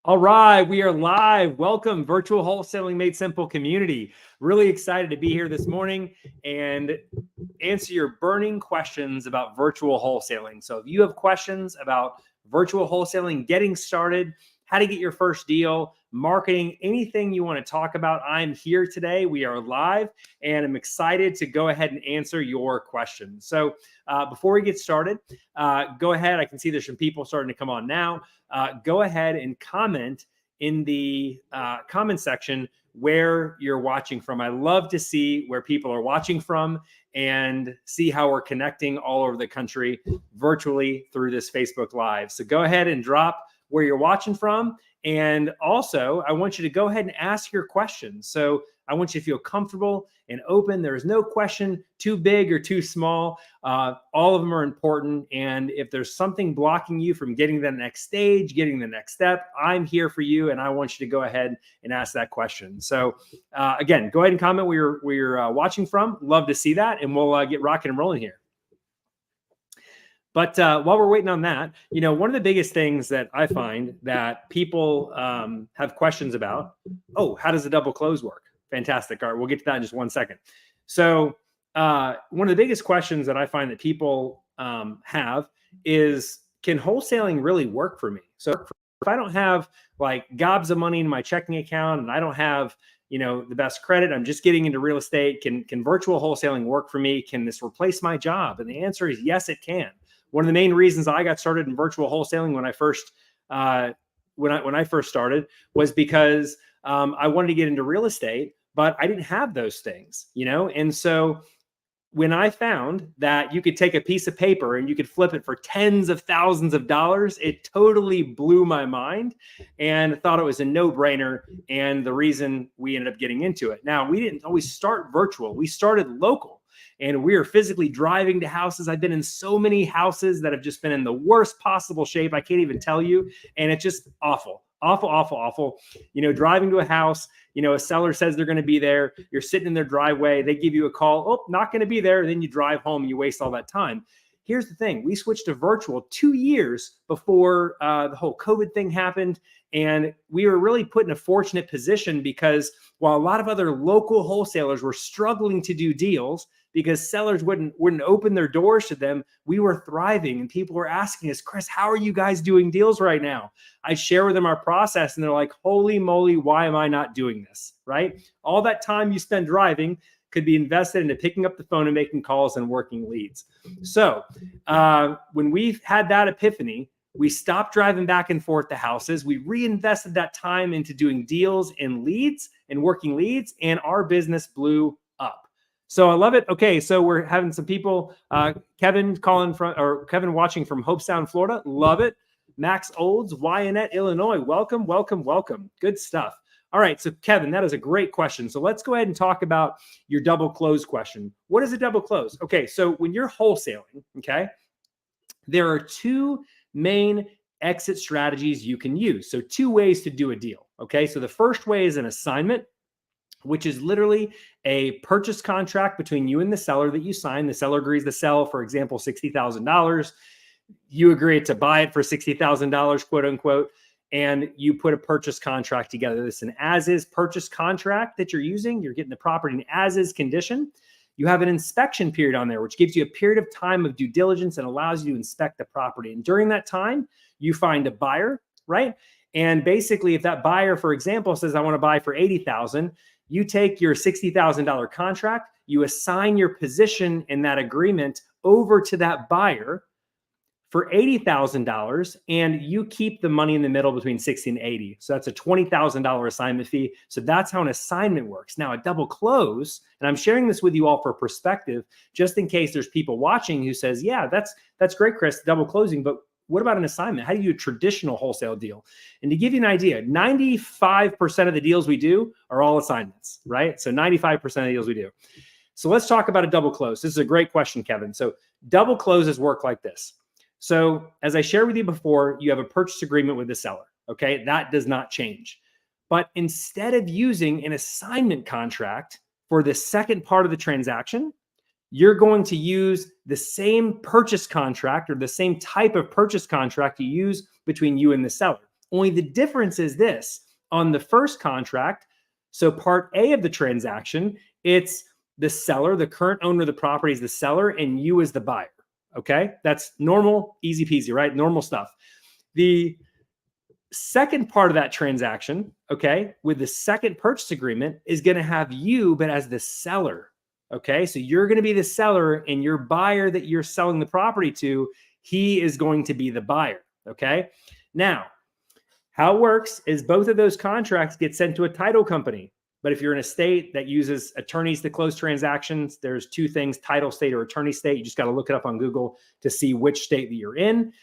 All right, we are live. Welcome, Virtual Wholesaling Made Simple community. Really excited to be here this morning and answer your burning questions about virtual wholesaling. So if you have questions about virtual wholesaling, getting started, how to get your first deal, marketing, anything you want to talk about, I'm here today. We are live and I'm excited to go ahead and answer your questions. So before we get started, go ahead. I can see there's some people starting to come on now. Go ahead and comment in the comment section where you're watching from. I love to see where people are watching from and see how we're connecting all over the country virtually through this Facebook Live. So go ahead and drop where you're watching from. And also, I want you to go ahead and ask your questions. So I want you to feel comfortable and open. There is no question too big or too small. All of them are important. And if there's something blocking you from getting to the next stage, getting the next step, I'm here for you. And I want you to go ahead and ask that question. So again, go ahead and comment where you're watching from. Love to see that. And we'll get rocking and rolling here. But while we're waiting on that, one of the biggest things that I find that people have questions about, how does the double close work? Fantastic. All right, we'll get to that in just one second. So one of the biggest questions that I find that people have is, can wholesaling really work for me? So if I don't have like gobs of money in my checking account and I don't have the best credit, I'm just getting into real estate, can virtual wholesaling work for me? Can this replace my job? And the answer is yes, it can. One of the main reasons I got started in virtual wholesaling when I first started was because I wanted to get into real estate, but I didn't have those things, And so when I found that you could take a piece of paper and you could flip it for tens of thousands of dollars, it totally blew my mind and thought it was a no-brainer. And the reason we ended up getting into it. Now, we didn't always start virtual. We started local. And we are physically driving to houses. I've been in so many houses that have just been in the worst possible shape. I can't even tell you. And it's just awful, awful, awful, awful. Driving to a house, a seller says they're going to be there. You're sitting in their driveway. They give you a call. Oh, not going to be there. And then you drive home and you waste all that time. Here's the thing. We switched to virtual 2 years before the whole COVID thing happened. And we were really put in a fortunate position because while a lot of other local wholesalers were struggling to do deals because sellers wouldn't open their doors to them, we were thriving. And people were asking us, Chris, how are you guys doing deals right now? I share with them our process and they're like, holy moly, why am I not doing this? Right? All that time you spend driving could be invested into picking up the phone and making calls and working leads. So when we had that epiphany, we stopped driving back and forth to houses. We reinvested that time into doing deals and leads and working leads, and our business blew up. So I love it. Okay, so we're having some people, Kevin watching from Hopestown, Florida. Love it. Max Olds, Wyanett, Illinois. Welcome, welcome, welcome. Good stuff. All right, so Kevin, that is a great question. So let's go ahead and talk about your double close question. What is a double close? Okay, so when you're wholesaling, okay, there are two main exit strategies you can use. So 2 ways to do a deal. Okay, so the first way is an assignment, which is literally a purchase contract between you and the seller that you sign. The seller agrees to sell, for example, $60,000. You agree to buy it for $60,000, quote unquote, and you put a purchase contract together. This is an as-is purchase contract that you're using. You're getting the property in as-is condition. You have an inspection period on there, which gives you a period of time of due diligence and allows you to inspect the property. And during that time, you find a buyer, right? And basically, if that buyer, for example, says, I want to buy for $80,000, you take your $60,000 contract, you assign your position in that agreement over to that buyer for $80,000, and you keep the money in the middle between 60 and 80. So that's a $20,000 assignment fee. So that's how an assignment works. Now a double close, and I'm sharing this with you all for perspective, just in case there's people watching who says, yeah, that's great, Chris, double closing, but what about an assignment? How do you do a traditional wholesale deal? And to give you an idea, 95% of the deals we do are all assignments, right? So 95% of the deals we do. So let's talk about a double close. This is a great question, Kevin. So double closes work like this. So as I shared with you before, you have a purchase agreement with the seller. Okay, that does not change. But instead of using an assignment contract for the second part of the transaction, you're going to use the same purchase contract or the same type of purchase contract you use between you and the seller. Only the difference is this: on the first contract, so part A of the transaction, it's the seller, the current owner of the property is the seller, and you as the buyer. Okay, that's normal, easy peasy, right? Normal stuff. The second part of that transaction, okay, with the second purchase agreement, is going to have you, but as the seller. Okay, so you're going to be the seller, and your buyer that you're selling the property to, he is going to be the buyer. Okay, now how it works is both of those contracts get sent to a title company. But if you're in a state that uses attorneys to close transactions, there's two things: title state or attorney state. You just got to look it up on Google to see which state that you're in.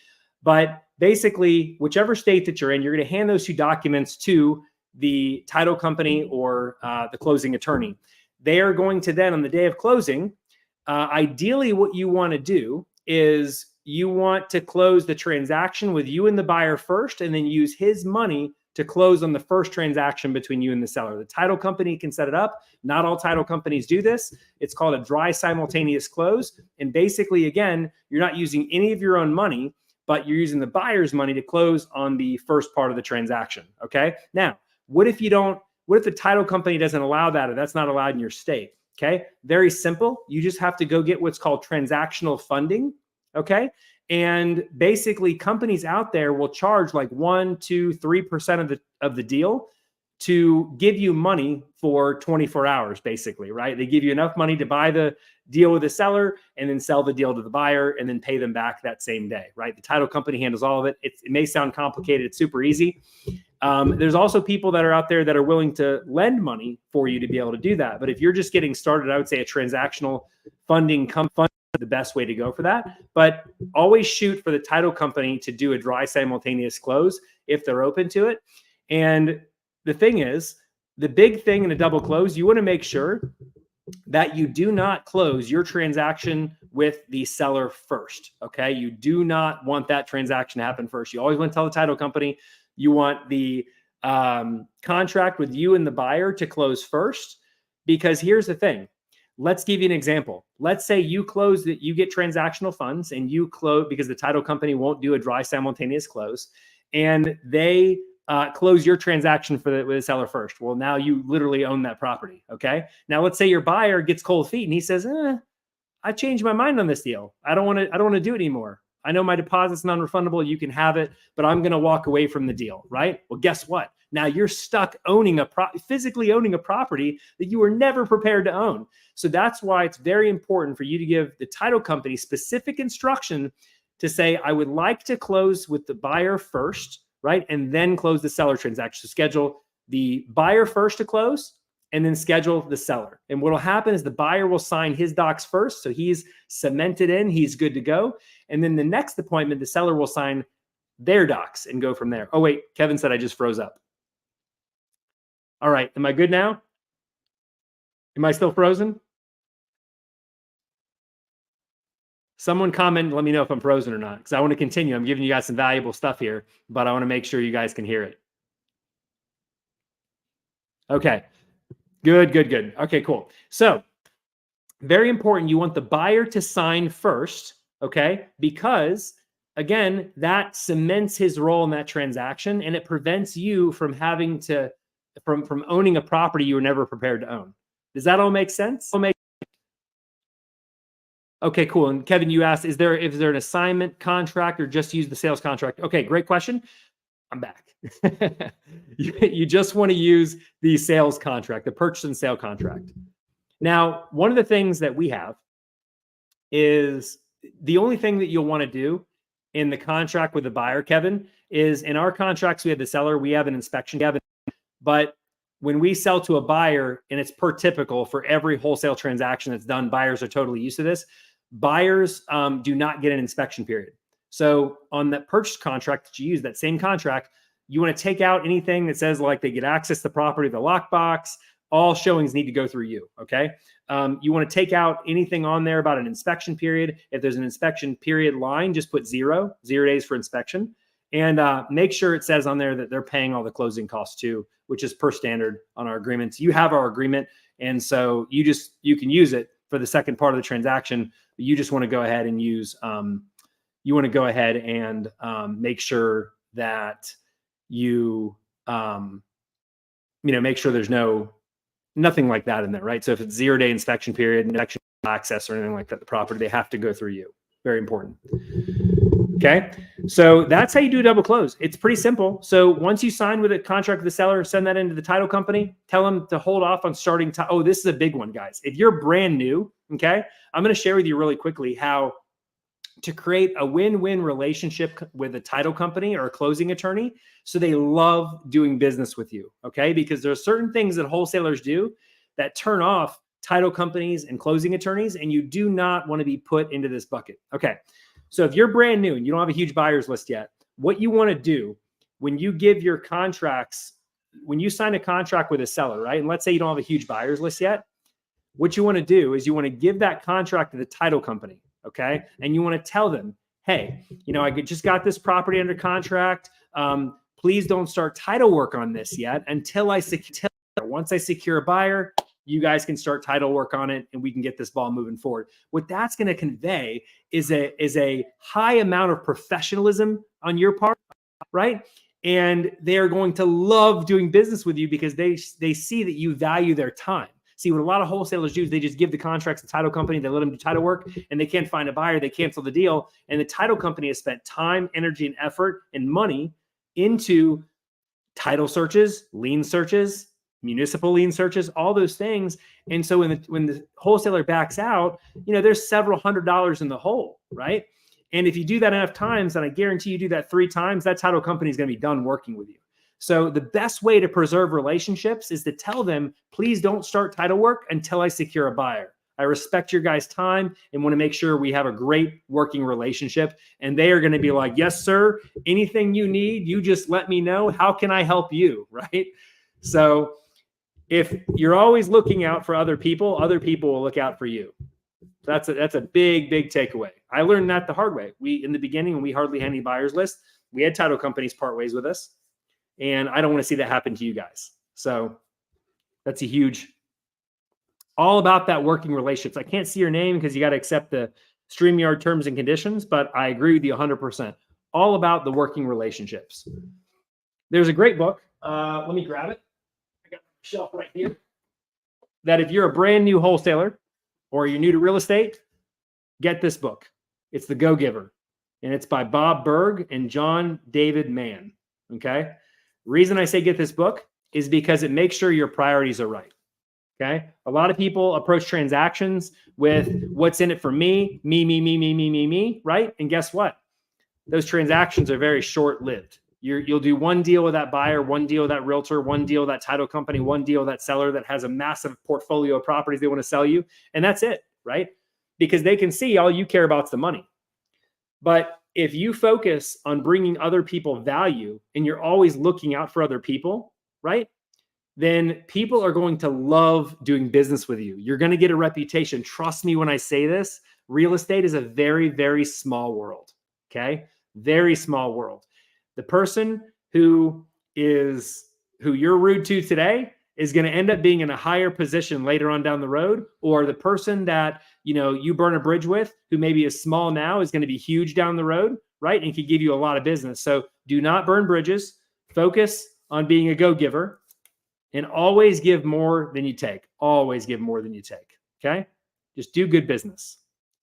But basically, whichever state that you're in, you're going to hand those two documents to the title company or the closing attorney. They are going to then, on the day of closing, ideally what you want to do is you want to close the transaction with you and the buyer first, and then use his money to close on the first transaction between you and the seller. The title company can set it up. Not all title companies do this. It's called a dry simultaneous close. And basically, again, you're not using any of your own money, but you're using the buyer's money to close on the first part of the transaction. Okay. Now, what if the title company doesn't allow that, or that's not allowed in your state? Okay. Very simple. You just have to go get what's called transactional funding. Okay. And basically, companies out there will charge like 1%, 2%, 3% of the deal to give you money for 24 hours, basically, right? They give you enough money to buy the deal with the seller and then sell the deal to the buyer and then pay them back that same day, right? The title company handles all of it. It may sound complicated. It's super easy. There's also people that are out there that are willing to lend money for you to be able to do that. But if you're just getting started, I would say a transactional funding company is the best way to go for that. But always shoot for the title company to do a dry simultaneous close if they're open to it. And the thing is, the big thing in a double close, you want to make sure that you do not close your transaction with the seller first. Okay. You do not want that transaction to happen first. You always want to tell the title company you want the contract with you and the buyer to close first, because here's the thing. Let's give you an example. Let's say you close that, you get transactional funds and you close because the title company won't do a dry simultaneous close, and they close your transaction with the seller first. Well, now you literally own that property. Okay. Now let's say your buyer gets cold feet and he says, I changed my mind on this deal. I don't want to do it anymore. I know my deposit's non-refundable. You can have it, but I'm going to walk away from the deal. Right. Well, guess what? Now you're stuck owning physically owning a property that you were never prepared to own. So that's why it's very important for you to give the title company specific instruction to say, I would like to close with the buyer first, right? And then close the seller transaction. So schedule the buyer first to close and then schedule the seller. And what will happen is the buyer will sign his docs first. So he's cemented in, he's good to go. And then the next appointment, the seller will sign their docs and go from there. Oh, wait, Kevin said I just froze up. All right, am I good now? Am I still frozen? Someone comment, let me know if I'm frozen or not, because I want to continue. I'm giving you guys some valuable stuff here, but I want to make sure you guys can hear it. Okay, good. Okay, cool. So very important. You want the buyer to sign first, okay? Because again, that cements his role in that transaction, and it prevents you from having to, from owning a property you were never prepared to own. Does that all make sense? Okay, cool. And Kevin, you asked, is there an assignment contract or just use the sales contract? Okay, great question. I'm back. You just want to use the sales contract, the purchase and sale contract. Now, one of the things that we have is the only thing that you'll want to do in the contract with the buyer, Kevin, is in our contracts, we have the seller, we have an inspection, but when we sell to a buyer, and it's per typical for every wholesale transaction that's done, buyers are totally used to this. Buyers do not get an inspection period. So on that purchase contract that you use, that same contract, you want to take out anything that says like they get access to the property, the lockbox, all showings need to go through you, okay? You want to take out anything on there about an inspection period. If there's an inspection period line, just put 0 days for inspection. And make sure it says on there that they're paying all the closing costs too, which is per standard on our agreements. You have our agreement, and so you can use it for the second part of the transaction. You just want to go ahead and use, you want to go ahead and make sure that you, make sure there's nothing like that in there, right? So if it's 0-day inspection period, no access or anything like that, the property, they have to go through you. Very important. Okay. So that's how you do a double close. It's pretty simple. So once you sign with a contract with the seller, send that into the title company, tell them to hold off on starting. Oh, this is a big one, guys. If you're brand new, okay, I'm going to share with you really quickly how to create a win-win relationship with a title company or a closing attorney so they love doing business with you, okay? Because there are certain things that wholesalers do that turn off title companies and closing attorneys, and you do not want to be put into this bucket. Okay, so if you're brand new and you don't have a huge buyers list yet, what you want to do when you give your contracts, when you sign a contract with a seller, right? And let's say you don't have a huge buyers list yet, what you want to do is you want to give that contract to the title company, okay? And you want to tell them, hey, I just got this property under contract. Please don't start title work on this yet until once I secure a buyer, you guys can start title work on it and we can get this ball moving forward. What that's going to convey is a high amount of professionalism on your part, right? And they are going to love doing business with you because they see that you value their time. See, what a lot of wholesalers do is they just give the contracts to the title company, they let them do title work, and they can't find a buyer, they cancel the deal. And the title company has spent time, energy, and effort and money into title searches, lien searches, municipal lien searches, all those things. And so when the wholesaler backs out, there's several $100s in the hole, right? And if you do that enough times, and I guarantee you do that 3 times, that title company is going to be done working with you. So the best way to preserve relationships is to tell them, please don't start title work until I secure a buyer. I respect your guys' time and want to make sure we have a great working relationship. And they are going to be like, yes, sir, anything you need, you just let me know. How can I help you, right? So if you're always looking out for other people will look out for you. That's a big, big takeaway. I learned that the hard way. In the beginning, when we hardly had any buyers list, we had title companies part ways with us. And I don't want to see that happen to you guys. So that's all about that working relationships. I can't see your name because you got to accept the StreamYard terms and conditions, but I agree with you 100%. All about the working relationships. There's a great book. Let me grab it. I got the shelf right here. That if you're a brand new wholesaler or you're new to real estate, get this book. It's The Go-Giver. And it's by Bob Berg and John David Mann. Okay. Reason I say get this book is because it makes sure your priorities are right. Okay. A lot of people approach transactions with what's in it for me, right? And guess what? Those transactions are very short-lived. You'll do one deal with that buyer, one deal with that realtor, one deal with that title company, one deal with that seller that has a massive portfolio of properties they want to sell you. And that's it, right? Because they can see all you care about is the money. But if you focus on bringing other people value and you're always looking out for other people, right? Then people are going to love doing business with you. You're going to get a reputation. Trust me when I say this, real estate is a very, very small world. Okay. Very small world. The person who you're rude to today is going to end up being in a higher position later on down the road, or the person that, you burn a bridge with who maybe is small now is going to be huge down the road, right? And can give you a lot of business. So do not burn bridges. Focus on being a go-giver and always give more than you take. Always give more than you take. Okay. Just do good business.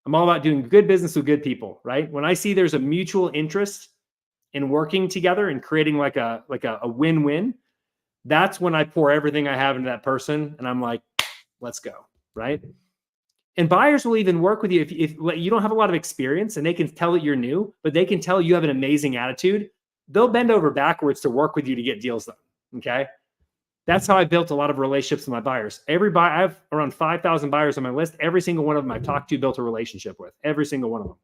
I'm all about doing good business with good people, right? When I see there's a mutual interest in working together and creating like a win-win, that's when I pour everything I have into that person and I'm like, let's go, right? And buyers will even work with you if you don't have a lot of experience and they can tell that you're new, but they can tell you have an amazing attitude. They'll bend over backwards to work with you to get deals done, okay? That's how I built a lot of relationships with my buyers. I have around 5,000 buyers on my list. Every single one of them I've talked to, built a relationship with. Every single one of them,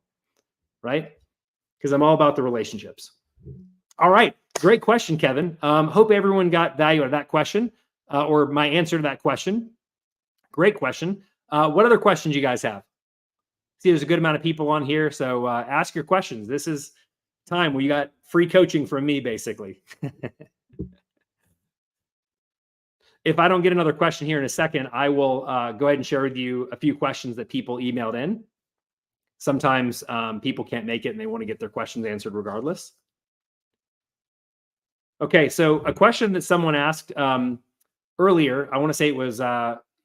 right? Because I'm all about the relationships. All right. Great question, Kevin. Hope everyone got value out of that question or my answer to that question. Great question. What other questions you guys have? See, there's a good amount of people on here. So ask your questions. This is time where you got free coaching from me, basically. if I don't get another question here in a second, I will go ahead and share with you a few questions that people emailed in. Sometimes people can't make it and they want to get their questions answered regardless. Okay, so a question that someone asked earlier, I want to say it was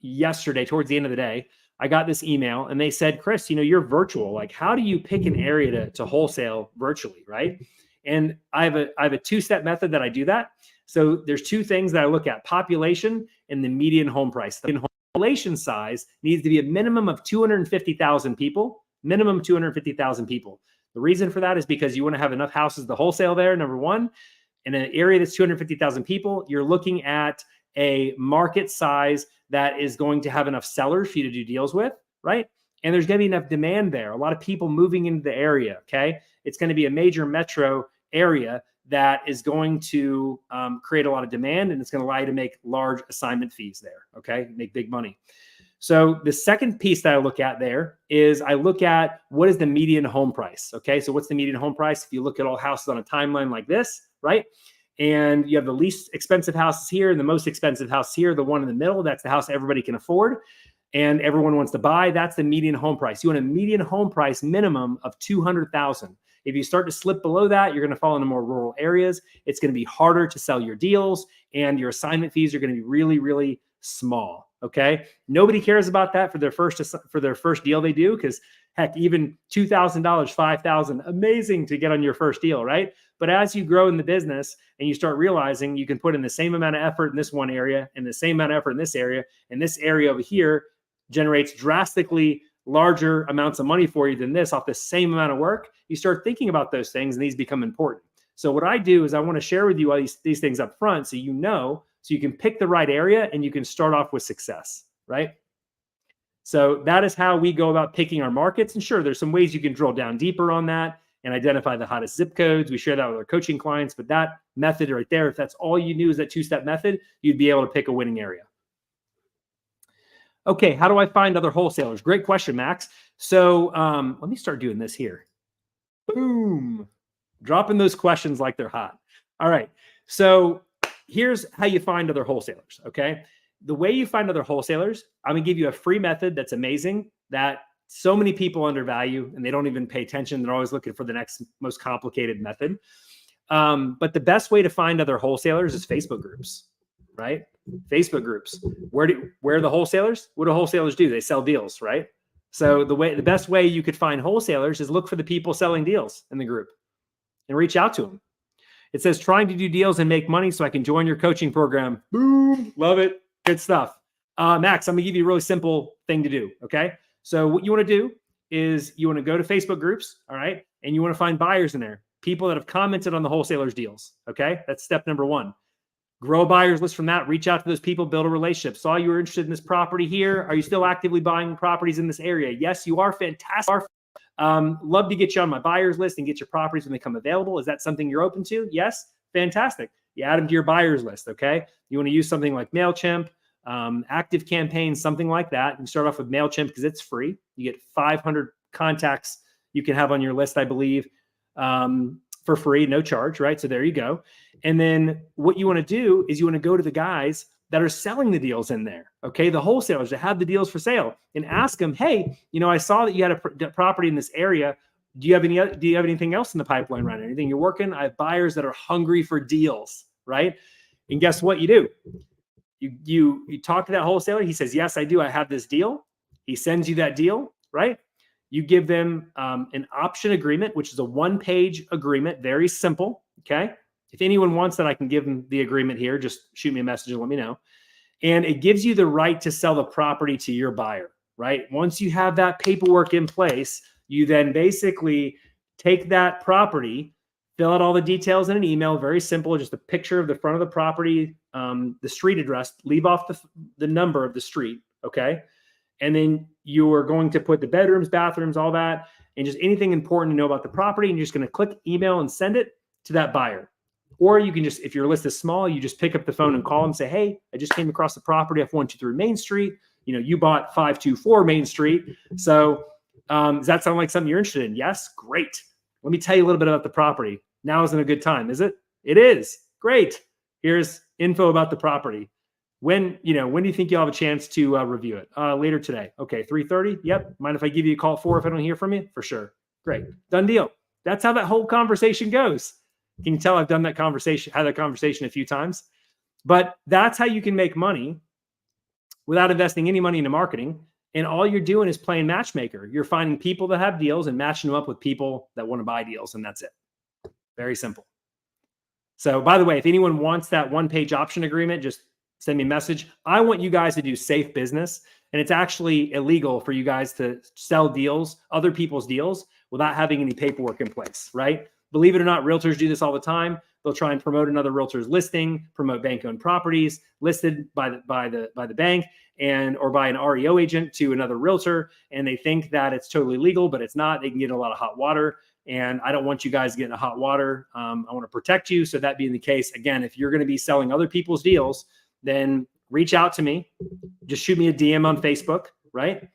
yesterday, towards the end of the day, I got this email and they said, Chris, you're virtual. Like, how do you pick an area to wholesale virtually, right? And I have a two-step method that I do that. So there's two things that I look at: population and the median home price. The population size needs to be a minimum of 250,000 people, minimum 250,000 people. The reason for that is because you want to have enough houses to wholesale there, number one. In an area that's 250,000 people, you're looking at a market size that is going to have enough sellers for you to do deals with, right? And there's going to be enough demand there. A lot of people moving into the area, okay? It's going to be a major metro area that is going to create a lot of demand, and it's going to allow you to make large assignment fees there, okay? Make big money. So the second piece that I look at there is I look at what is the median home price, okay? So what's the median home price? If you look at all houses on a timeline like this, right? And you have the least expensive houses here and the most expensive house here, the one in the middle, that's the house everybody can afford and everyone wants to buy. That's the median home price. You want a median home price minimum of 200,000. If you start to slip below that, you're going to fall into more rural areas. It's going to be harder to sell your deals and your assignment fees are going to be really, really small. Okay. Nobody cares about that for their first deal they do. Cause heck, even $2,000, $5,000, amazing to get on your first deal. Right. But as you grow in the business and you start realizing you can put in the same amount of effort in this one area and the same amount of effort in this area, and this area over here generates drastically larger amounts of money for you than this off the same amount of work, you start thinking about those things and these become important. So what I do is I want to share with you all these things up front so so you can pick the right area and you can start off with success, right? So that is how we go about picking our markets. And sure, there's some ways you can drill down deeper on that and identify the hottest zip codes. We share that with our coaching clients, but that method right there, if that's all you knew is that two-step method, you'd be able to pick a winning area. Okay, how do I find other wholesalers? Great question, Max. So let me start doing this here. Boom. Dropping those questions like they're hot. All right. So here's how you find other wholesalers, okay? The way you find other wholesalers, I'm going to give you a free method that's amazing that so many people undervalue and they don't even pay attention. They're always looking for the next most complicated method. But the best way to find other wholesalers is Facebook groups, right? Facebook groups. Where are the wholesalers? What do wholesalers do? They sell deals, right? So the best way you could find wholesalers is look for the people selling deals in the group and reach out to them. It says trying to do deals and make money so I can join your coaching program. Boom. Love it. Good stuff. Max, I'm gonna give you a really simple thing to do. Okay. So what you want to do is you want to go to Facebook groups. All right. And you want to find buyers in there, people that have commented on the wholesalers deals. Okay. That's step number one. Grow a buyers list from that. Reach out to those people, build a relationship. Saw you were interested in this property here. Are you still actively buying properties in this area? Yes, you are. Fantastic. Love to get you on my buyers list and get your properties when they come available. Is that something you're open to? Yes. Fantastic. You add them to your buyers list. Okay. You want to use something like MailChimp, Active Campaign, something like that. And start off with MailChimp because it's free. You get 500 contacts you can have on your list, I believe, for free, no charge, right? So there you go. And then what you want to do is you want to go to the guys that are selling the deals in there, okay? The wholesalers that have the deals for sale and ask them, hey, I saw that you had a property in this area. Do you have anything else in the pipeline right now? Anything you're working? I have buyers that are hungry for deals, right? And guess what you do? You talk to that wholesaler. He says, yes, I do. I have this deal. He sends you that deal, right? You give them an option agreement, which is a one-page agreement, very simple, okay? If anyone wants that, I can give them the agreement here. Just shoot me a message and let me know. And it gives you the right to sell the property to your buyer, right? Once you have that paperwork in place, you then basically take that property, fill out all the details in an email, very simple, just a picture of the front of the property, the street address, leave off the number of the street, okay? And then you are going to put the bedrooms, bathrooms, all that, and just anything important to know about the property. And you're just going to click email and send it to that buyer. Or you can just, if your list is small, you just pick up the phone and call them and say, hey, I just came across the property off 123 Main Street. You bought 524 Main Street. So does that sound like something you're interested in? Yes. Great. Let me tell you a little bit about the property. Now isn't a good time, is it? It is. Great. Here's info about the property. when do you think you'll have a chance to review it? Later today. Okay, 3:30. Yep. Mind if I give you a call at 4 if I don't hear from you? For sure. Great. Done deal. That's how that whole conversation goes. Can you tell I've had that conversation a few times? But that's how you can make money without investing any money into marketing. And all you're doing is playing matchmaker. You're finding people that have deals and matching them up with people that want to buy deals. And that's it. Very simple. So by the way, if anyone wants that one-page option agreement, just send me a message. I want you guys to do safe business. And it's actually illegal for you guys to sell deals, other people's deals, without having any paperwork in place, right? Believe it or not, realtors do this all the time. They'll try and promote another realtor's listing, promote bank-owned properties listed by the bank or by an REO agent to another realtor, and they think that it's totally legal, but it's not. They can get in a lot of hot water, and I don't want you guys getting a hot water. I want to protect you. So that being the case, again, if you're going to be selling other people's deals, then reach out to me. Just shoot me a DM on Facebook, right?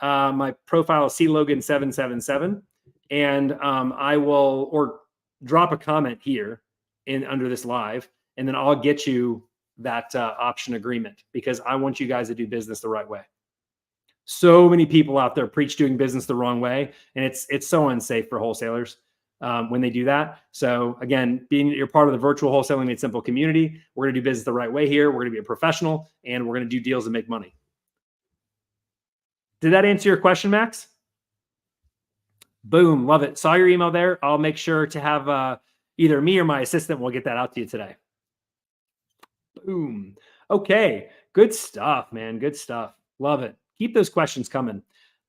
My profile is clogan777, and I will, or drop a comment here under this live, and then I'll get you that option agreement, because I want you guys to do business the right way. So many people out there preach doing business the wrong way, and it's so unsafe for wholesalers when they do that. So again, being that you're part of the Virtual Wholesaling Made Simple community, we're going to do business the right way here. We're going to be a professional, and we're going to do deals and make money. Did that answer your question, Max? Boom. Love it. Saw your email there. I'll make sure to have either me or my assistant will get that out to you today. Boom. Okay. Good stuff, man. Good stuff. Love it. Keep those questions coming.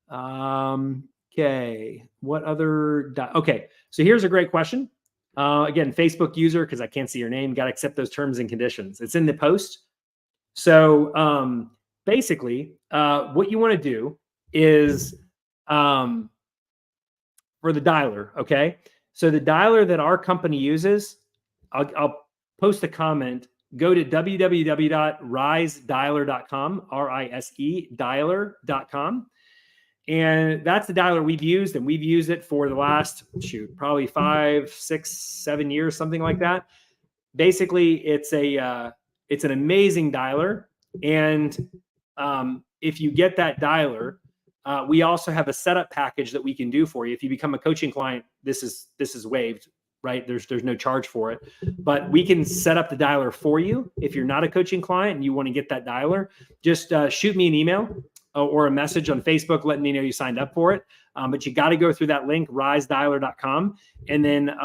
Okay. What other? Okay. So here's a great question. Again, Facebook user, because I can't see your name, got to accept those terms and conditions. It's in the post. So basically, what you want to do is for the dialer. Okay. So the dialer that our company uses, I'll post a comment. Go to www.risedialer.com, R-I-S-E, dialer.com. And that's the dialer we've used, and we've used it for the last, probably 5, 6, 7 years, something like that. Basically, it's an amazing dialer. And if you get that dialer, we also have a setup package that we can do for you. If you become a coaching client, this is waived, right? There's no charge for it, but we can set up the dialer for you. If you're not a coaching client and you want to get that dialer, just shoot me an email or a message on Facebook letting me know you signed up for it. But you got to go through that link, risedialer.com, and then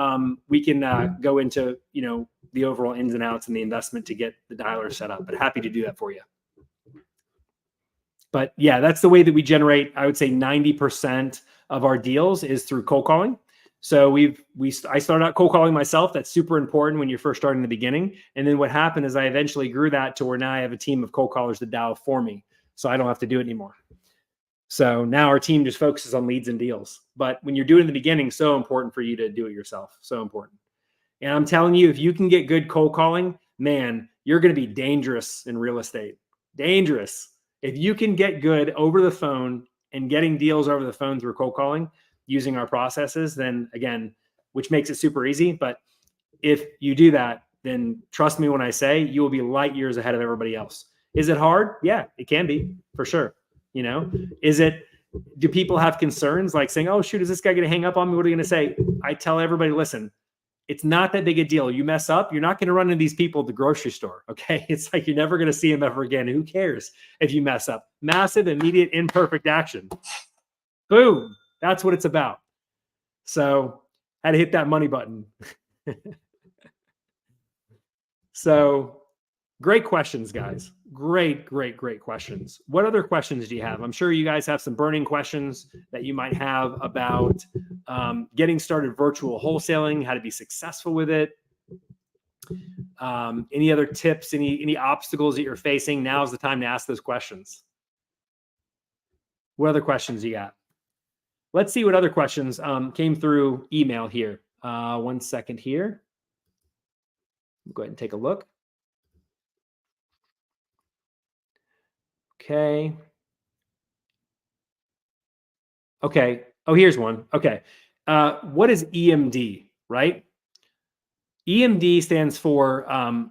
we can go into the overall ins and outs and the investment to get the dialer set up. But happy to do that for you. But yeah, that's the way that we generate, I would say 90% of our deals is through cold calling. So I started out cold calling myself. That's super important when you're first starting in the beginning. And then what happened is I eventually grew that to where now I have a team of cold callers that dial for me. So I don't have to do it anymore. So now our team just focuses on leads and deals. But when you're doing it in the beginning, so important for you to do it yourself. So important. And I'm telling you, if you can get good cold calling, man, you're going to be dangerous in real estate. Dangerous. If you can get good over the phone and getting deals over the phone through cold calling using our processes, then again, which makes it super easy. But if you do that, then trust me when I say you will be light years ahead of everybody else. Is it hard? Yeah, it can be, for sure. Do people have concerns like saying, oh, shoot, is this guy going to hang up on me? What are you going to say? I tell everybody, listen, it's not that big a deal. You mess up, you're not going to run into these people at the grocery store. Okay. It's like, you're never going to see them ever again. Who cares if you mess up? Massive, immediate, imperfect action. Boom. That's what it's about. So I had to hit that money button. So great questions, guys. Great questions. What other questions do you have? I'm sure you guys have some burning questions that you might have about getting started virtual wholesaling, how to be successful with it. Any other tips, any obstacles that you're facing? Now's the time to ask those questions. What other questions you got? Let's see what other questions came through email here. 1 second here. Go ahead and take a look. Okay. Oh, here's one. Okay. What is EMD, right? EMD stands for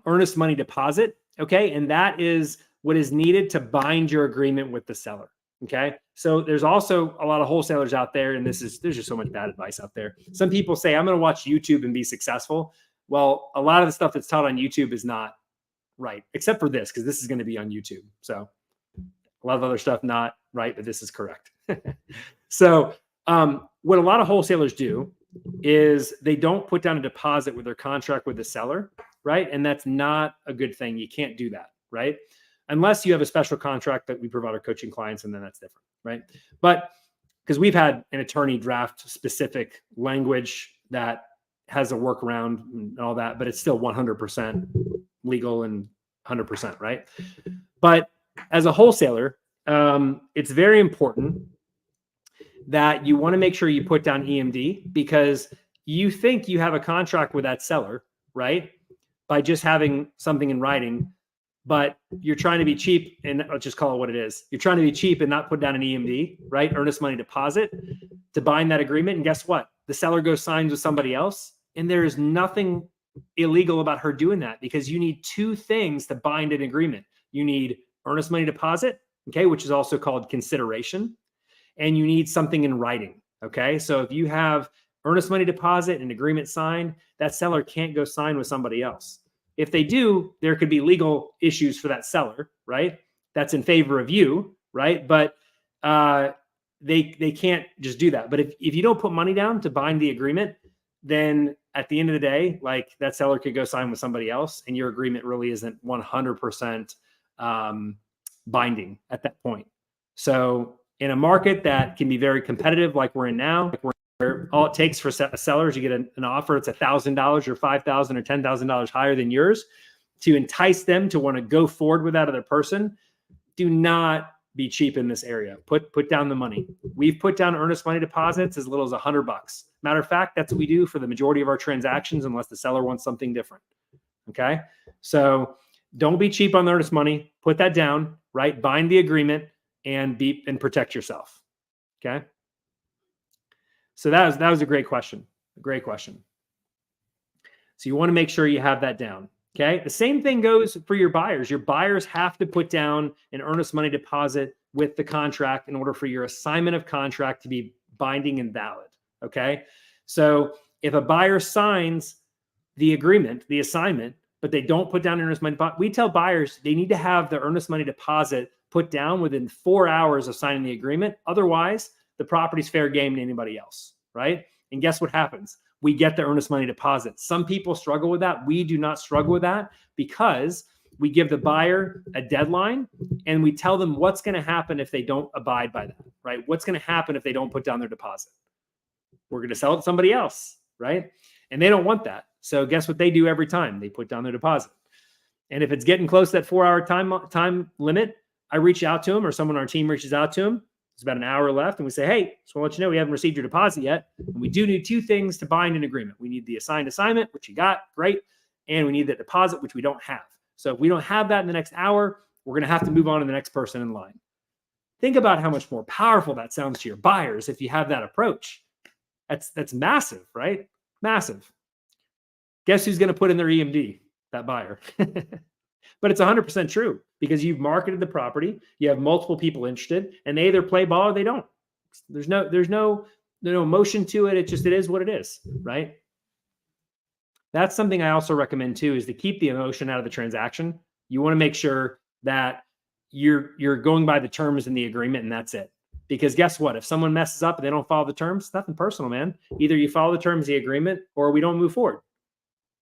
earnest money deposit. Okay. And that is what is needed to bind your agreement with the seller. Okay. So there's also a lot of wholesalers out there, and there's just so much bad advice out there. Some people say, I'm going to watch YouTube and be successful. Well, a lot of the stuff that's taught on YouTube is not right, except for this, because this is going to be on YouTube. So a lot of other stuff not right, but this is correct. So what a lot of wholesalers do is they don't put down a deposit with their contract with the seller, right? And that's not a good thing. You can't do that, right? Unless you have a special contract that we provide our coaching clients, and then that's different, right? But because we've had an attorney draft specific language that has a workaround and all that, but it's still 100% legal and 100%, right? But as a wholesaler, it's very important that you want to make sure you put down EMD, because you think you have a contract with that seller, right? By just having something in writing, but you're trying to be cheap, and I'll just call it what it is. You're trying to be cheap and not put down an EMD, right? Earnest money deposit to bind that agreement. And guess what? The seller goes signs with somebody else, and there is nothing illegal about her doing that, because you need two things to bind an agreement. You need earnest money deposit, okay, which is also called consideration, and you need something in writing, okay? So if you have earnest money deposit and agreement signed, that seller can't go sign with somebody else. If they do, there could be legal issues for that seller, right? That's in favor of you, right? But they can't just do that. But if you don't put money down to bind the agreement, then at the end of the day, like, that seller could go sign with somebody else, and your agreement really isn't 100% binding at that point. So in a market that can be very competitive, like we're in now, where all it takes for a seller is you get an offer, it's $1,000 or $5,000 or $10,000 higher than yours, to entice them to want to go forward with that other person. Do not be cheap in this area. Put down the money. We've put down earnest money deposits as little as $100. Matter of fact, that's what we do for the majority of our transactions, unless the seller wants something different. Okay. So don't be cheap on the earnest money. Put that down, right? Bind the agreement and protect yourself. Okay. So that was a great question. A great question. So you want to make sure you have that down. Okay. The same thing goes for your buyers. Your buyers have to put down an earnest money deposit with the contract in order for your assignment of contract to be binding and valid. Okay. So if a buyer signs the agreement, the assignment, but they don't put down earnest money deposit, we tell buyers they need to have the earnest money deposit put down within 4 hours of signing the agreement. Otherwise, the property's fair game to anybody else, right? And guess what happens? We get the earnest money deposit. Some people struggle with that. We do not struggle with that, because we give the buyer a deadline and we tell them what's going to happen if they don't abide by that, right? What's going to happen if they don't put down their deposit? We're going to sell it to somebody else, right? And they don't want that. So guess what they do every time? They put down their deposit. And if it's getting close to that 4 hour time limit, I reach out to them, or someone on our team reaches out to them. It's about an hour left, and we say, hey, just want to let you know we haven't received your deposit yet. And we do need two things to bind an agreement. We need the assigned assignment, which you got, great. And we need that deposit, which we don't have. So if we don't have that in the next hour, we're going to have to move on to the next person in line. Think about how much more powerful that sounds to your buyers if you have that approach. That's massive, right? Massive. Guess who's going to put in their EMD? That buyer. But it's 100% true, because you've marketed the property, you have multiple people interested, and they either play ball or they don't. There's no emotion to it. It is what it is, right? That's something I also recommend too, is to keep the emotion out of the transaction. You want to make sure that you're going by the terms in the agreement, and that's it. Because guess what? If someone messes up and they don't follow the terms, nothing personal, man. Either you follow the terms of the agreement or we don't move forward.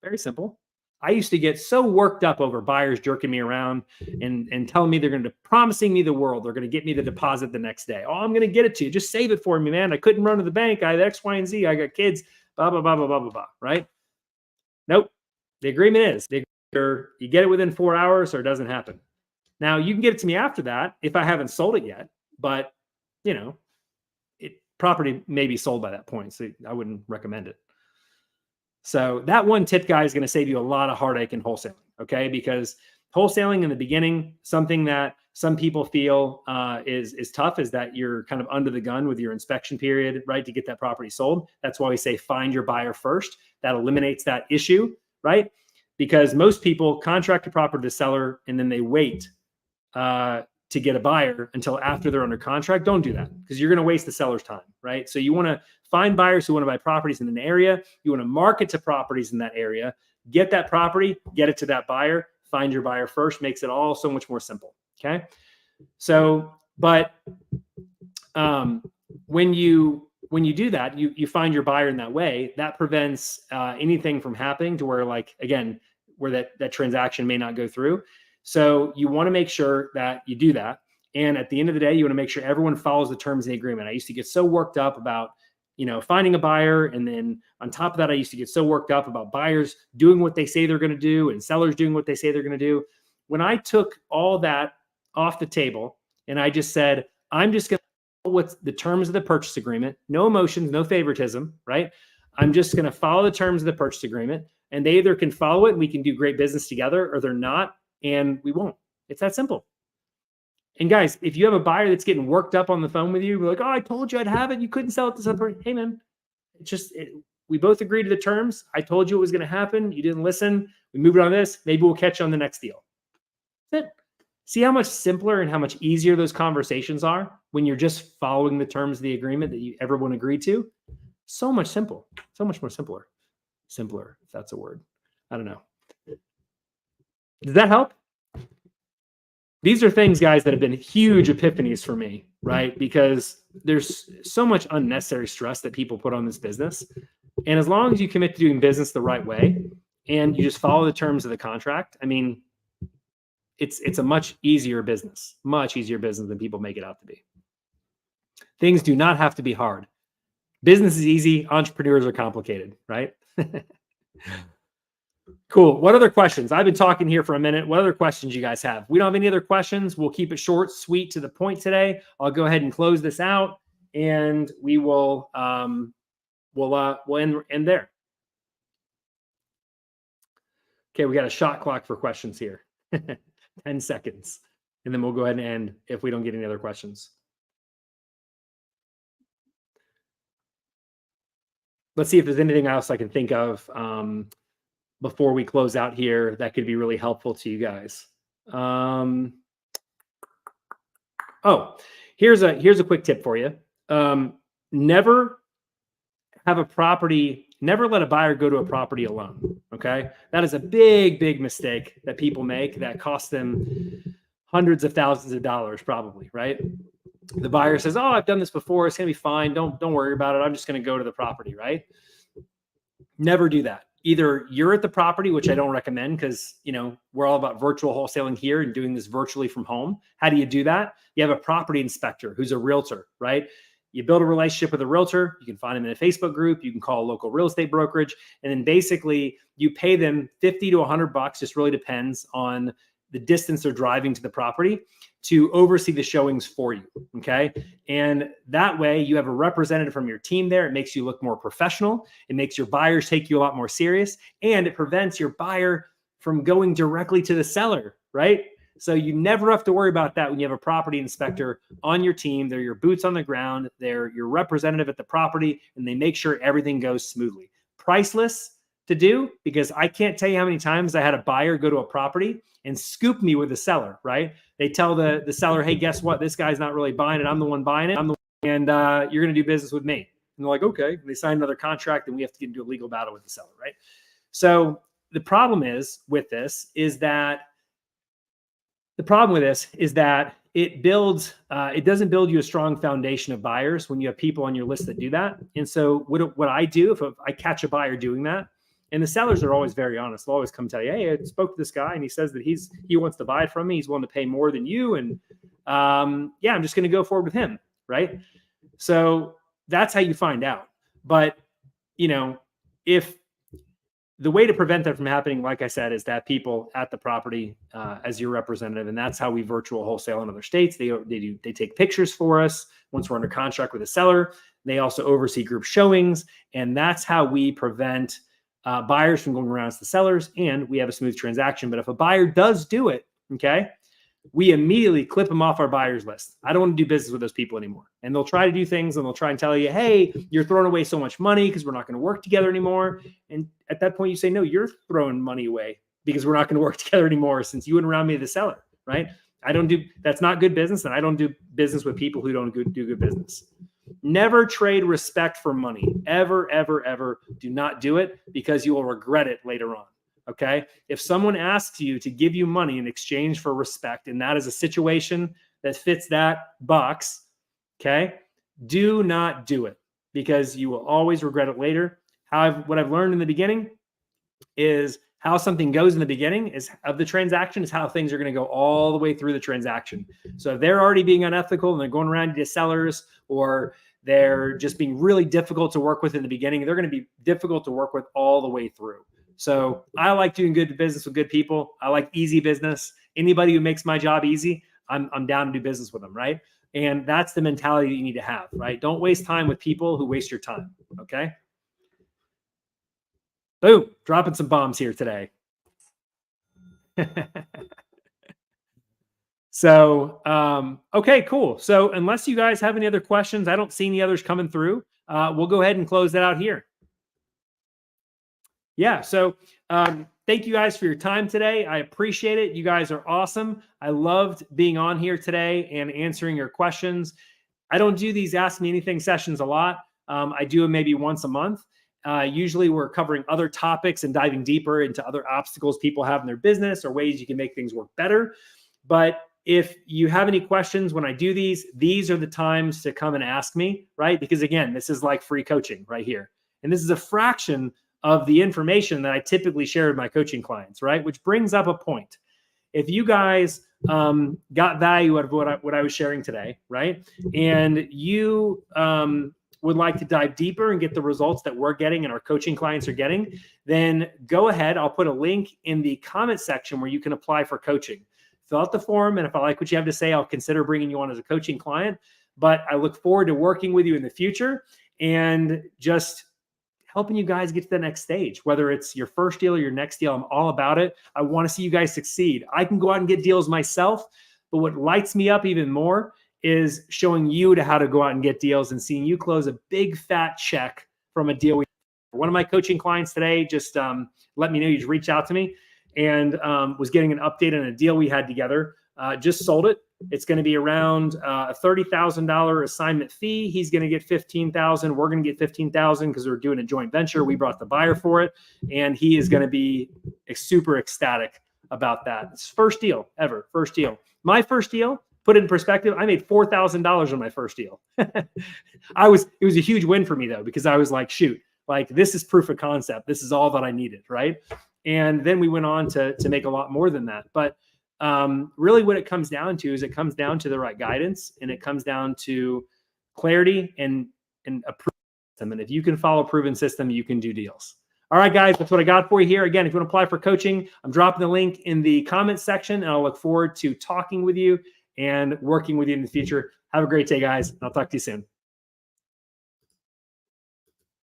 Very simple. I used to get so worked up over buyers jerking me around and telling me they're going to promising me the world. They're going to get me the deposit the next day. Oh, I'm going to get it to you. Just save it for me, man. I couldn't run to the bank. I had X, Y, and Z. I got kids, blah, blah, blah, blah, blah, blah, blah, right? Nope. The agreement is you get it within 4 hours or it doesn't happen. Now you can get it to me after that if I haven't sold it yet, but property may be sold by that point. So I wouldn't recommend it. So that one tip, guy, is going to save you a lot of heartache in wholesaling, okay? Because wholesaling in the beginning, something that some people feel is tough, is that you're kind of under the gun with your inspection period, right, to get that property sold. That's why we say find your buyer first. That eliminates that issue, right? because most people contract a property to the seller and then they wait to get a buyer until after they're under contract. Don't do that, because you're going to waste the seller's time, right? So you want to find buyers who want to buy properties in an area. You want to market to properties in that area, get that property, get it to that buyer, find your buyer first, makes it all so much more simple. Okay. So, but when you do that, you find your buyer in that way, that prevents anything from happening to where, like, again, where that transaction may not go through. So you want to make sure that you do that. And at the end of the day, you want to make sure everyone follows the terms of the agreement. I used to get so worked up about, finding a buyer. And then on top of that, I used to get so worked up about buyers doing what they say they're going to do and sellers doing what they say they're going to do. When I took all that off the table and I just said, I'm just going to follow what's the terms of the purchase agreement, no emotions, no favoritism, right? I'm just going to follow the terms of the purchase agreement, and they either can follow it and we can do great business together, or they're not, and we won't. It's that simple. And guys, if you have a buyer that's getting worked up on the phone with you, we're like, oh, I told you I'd have it. You couldn't sell it to somebody. Hey, man, we both agreed to the terms. I told you it was going to happen. You didn't listen. We moved on this. Maybe we'll catch you on the next deal. That's it. See how much simpler and how much easier those conversations are when you're just following the terms of the agreement that everyone agreed to? So much simple, so much more simpler, if that's a word. I don't know. Does that help? These are things, guys, that have been huge epiphanies for me, right? Because there's so much unnecessary stress that people put on this business. And as long as you commit to doing business the right way and you just follow the terms of the contract, I mean, it's a much easier business than people make it out to be. Things do not have to be hard. Business is easy. Entrepreneurs are complicated, right? Cool. What other questions? I've been talking here for a minute. What other questions you guys have? We don't have any other questions. We'll keep it short, sweet, to the point today. I'll go ahead and close this out, and we will we'll end there. Okay, we got a shot clock for questions here. 10 seconds. And then we'll go ahead and end if we don't get any other questions. Let's see if there's anything else I can think of before we close out here that could be really helpful to you guys. Here's a quick tip for you. Never let a buyer go to a property alone. Okay. That is a big mistake that people make that costs them hundreds of thousands of dollars, probably, right? The buyer says, oh, I've done this before. It's going to be fine. Don't worry about it. I'm just going to go to the property, right? Never do that. Either you're at the property, which I don't recommend because, we're all about virtual wholesaling here and doing this virtually from home. How do you do that? You have a property inspector who's a realtor, right? You build a relationship with a realtor. You can find them in a Facebook group. You can call a local real estate brokerage. And then basically you pay them $50 to $100. Just really depends on the distance they're driving to the property to oversee the showings for you. Okay. And that way you have a representative from your team there. It makes you look more professional. It makes your buyers take you a lot more serious, and it prevents your buyer from going directly to the seller, right? So you never have to worry about that when you have a property inspector on your team. They're your boots on the ground. They're your representative at the property, and they make sure everything goes smoothly. Priceless to do, because I can't tell you how many times I had a buyer go to a property and scoop me with the seller, right? They tell the seller, hey, guess what? This guy's not really buying it. I'm the one buying it. And you're going to do business with me. And they're like, okay. And they sign another contract, and we have to get into a legal battle with the seller, right? So the problem with this is that it doesn't build you a strong foundation of buyers when you have people on your list that do that. And so what I do, if I catch a buyer doing that, and the sellers are always very honest, they'll always come tell you, hey, I spoke to this guy and he says that he wants to buy it from me. He's willing to pay more than you. And I'm just going to go forward with him. Right. So that's how you find out. But, if the way to prevent that from happening, like I said, is that people at the property as your representative, and that's how we virtual wholesale in other states. They take pictures for us once we're under contract with a seller. They also oversee group showings, and that's how we prevent buyers from going around as the sellers, and we have a smooth transaction. But if a buyer does do it, okay, we immediately clip them off our buyers list. I don't want to do business with those people anymore. And they'll try to do things, and they'll try and tell you, hey, you're throwing away so much money because we're not going to work together anymore. And at that point you say, no, you're throwing money away. because we're not going to work together anymore since you wouldn't round me the seller, right? That's not good business. And I don't do business with people who don't do good business. Never trade respect for money. Ever, ever, ever do not do it, because you will regret it later on. Okay. If someone asks you to give you money in exchange for respect, and that is a situation that fits that box, okay, do not do it, because you will always regret it later. What I've learned in the beginning is how something goes in the beginning of the transaction is how things are going to go all the way through the transaction. So if they're already being unethical and they're going around to sellers, or they're just being really difficult to work with in the beginning, they're going to be difficult to work with all the way through. So I like doing good business with good people. I like easy business. Anybody who makes my job easy, I'm down to do business with them, right? And that's the mentality that you need to have, right? Don't waste time with people who waste your time, okay? Boom, dropping some bombs here today. So, okay, cool. So unless you guys have any other questions, I don't see any others coming through. We'll go ahead and close that out here. Yeah. So, thank you guys for your time today. I appreciate it. You guys are awesome. I loved being on here today and answering your questions. I don't do these Ask Me Anything sessions a lot. I do them maybe once a month. Usually we're covering other topics and diving deeper into other obstacles people have in their business or ways you can make things work better. But if you have any questions when I do these are the times to come and ask me, right? Because again, this is like free coaching right here. And this is a fraction of the information that I typically share with my coaching clients, right? Which brings up a point. If you guys got value out of what I was sharing today, right? And you would like to dive deeper and get the results that we're getting and our coaching clients are getting, then go ahead. I'll put a link in the comment section where you can apply for coaching. Fill out the form, and if I like what you have to say, I'll consider bringing you on as a coaching client. But I look forward to working with you in the future and just helping you guys get to the next stage, whether it's your first deal or your next deal. I'm all about it. I want to see you guys succeed. I can go out and get deals myself, but what lights me up even more is showing you how to go out and get deals and seeing you close a big fat check from a deal. One of my coaching clients today just let me know you just reached out to me and was getting an update on a deal we had together. Just sold it. It's going to be around a $30,000 assignment fee. He's going to get $15,000. We're going to get $15,000 because we're doing a joint venture. We brought the buyer for it, and he is going to be super ecstatic about that. It's first deal ever. First deal. My first deal. Put it in perspective, I made $4,000 on my first deal. It was a huge win for me though, because I was like, shoot, like this is proof of concept. This is all that I needed, right? And then we went on to make a lot more than that. But really what it comes down to is it comes down to the right guidance, and it comes down to clarity and a proven system. And if you can follow a proven system, you can do deals. All right, guys, that's what I got for you here. Again, if you want to apply for coaching, I'm dropping the link in the comments section, and I'll look forward to talking with you and working with you in the future. Have a great day, guys. I'll talk to you soon.